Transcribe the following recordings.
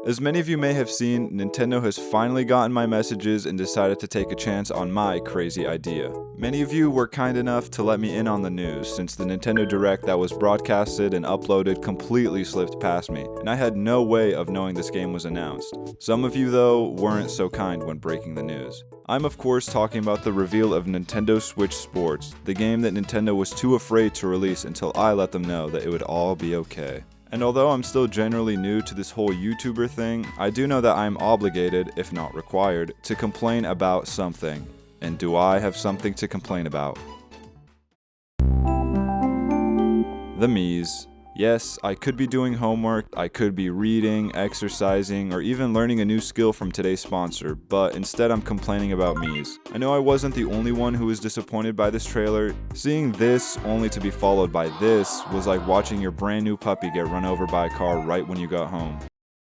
As many of you may have seen, Nintendo has finally gotten my messages and decided to take a chance on my crazy idea. Many of you were kind enough to let me in on the news, since the Nintendo Direct that was broadcasted and uploaded completely slipped past me, and I had no way of knowing this game was announced. Some of you, though, weren't so kind when breaking the news. I'm of course talking about the reveal of Nintendo Switch Sports, the game that Nintendo was too afraid to release until I let them know that it would all be okay. And although I'm still generally new to this whole YouTuber thing, I do know that I'm obligated, if not required, to complain about something. And do I have something to complain about? The Miis. Yes, I could be doing homework, I could be reading, exercising, or even learning a new skill from today's sponsor, but instead I'm complaining about Miis. I know I wasn't the only one who was disappointed by this trailer. Seeing this only to be followed by this was like watching your brand new puppy get run over by a car right when you got home.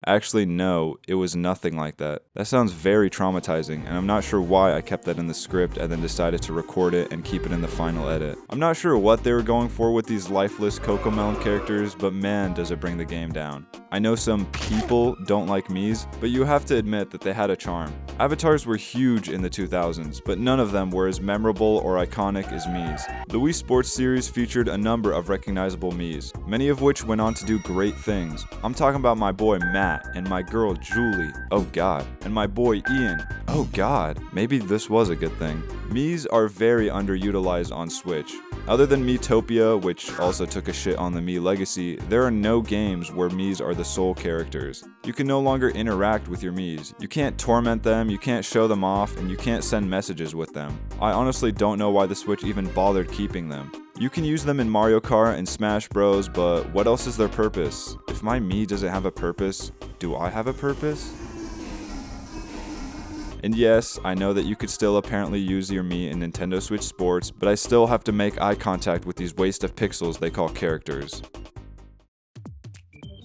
Actually, no, it was nothing like that. That sounds very traumatizing, and I'm not sure why I kept that in the script and then decided to record it and keep it in the final edit. I'm not sure what they were going for with these lifeless Cocomelon characters, but man, does it bring the game down. I know some people don't like Miis, but you have to admit that they had a charm. Avatars were huge in the 2000s, but none of them were as memorable or iconic as Miis. The Wii Sports series featured a number of recognizable Miis, many of which went on to do great things. I'm talking about my boy Matt, and my girl Julie, oh god, and my boy Ian, oh god, maybe this was a good thing. Miis are very underutilized on Switch. Other than Miitopia, which also took a shit on the Mii legacy, there are no games where Miis are the sole characters. You can no longer interact with your Miis. You can't torment them, you can't show them off, and you can't send messages with them. I honestly don't know why the Switch even bothered keeping them. You can use them in Mario Kart and Smash Bros, but what else is their purpose? If my Mii doesn't have a purpose, do I have a purpose? And yes, I know that you could still apparently use your Mii in Nintendo Switch Sports, but I still have to make eye contact with these waste of pixels they call characters.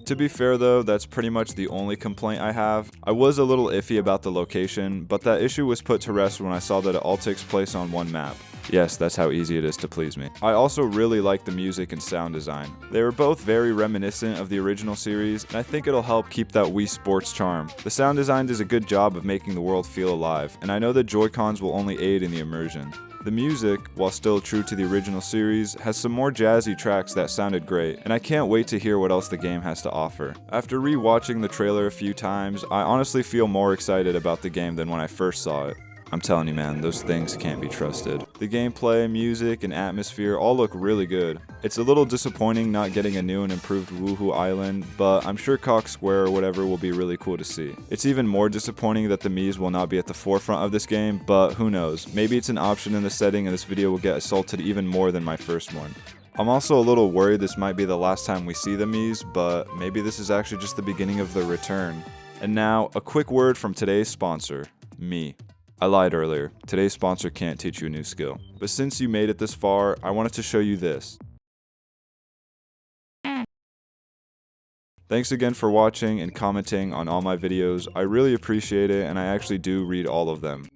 To be fair though, that's pretty much the only complaint I have. I was a little iffy about the location, but that issue was put to rest when I saw that it all takes place on one map. Yes, that's how easy it is to please me. I also really like the music and sound design. They were both very reminiscent of the original series, and I think it'll help keep that Wii Sports charm. The sound design does a good job of making the world feel alive, and I know the Joy-Cons will only aid in the immersion. The music, while still true to the original series, has some more jazzy tracks that sounded great, and I can't wait to hear what else the game has to offer. After re-watching the trailer a few times, I honestly feel more excited about the game than when I first saw it. I'm telling you man, those things can't be trusted. The gameplay, music, and atmosphere all look really good. It's a little disappointing not getting a new and improved Woohoo Island, but I'm sure Cox Square or whatever will be really cool to see. It's even more disappointing that the Miis will not be at the forefront of this game, but who knows, maybe it's an option in the setting and this video will get assaulted even more than my first one. I'm also a little worried this might be the last time we see the Miis, but maybe this is actually just the beginning of the return. And now, a quick word from today's sponsor, me. I lied earlier, today's sponsor can't teach you a new skill. But since you made it this far, I wanted to show you this. Thanks again for watching and commenting on all my videos. I really appreciate it and I actually do read all of them.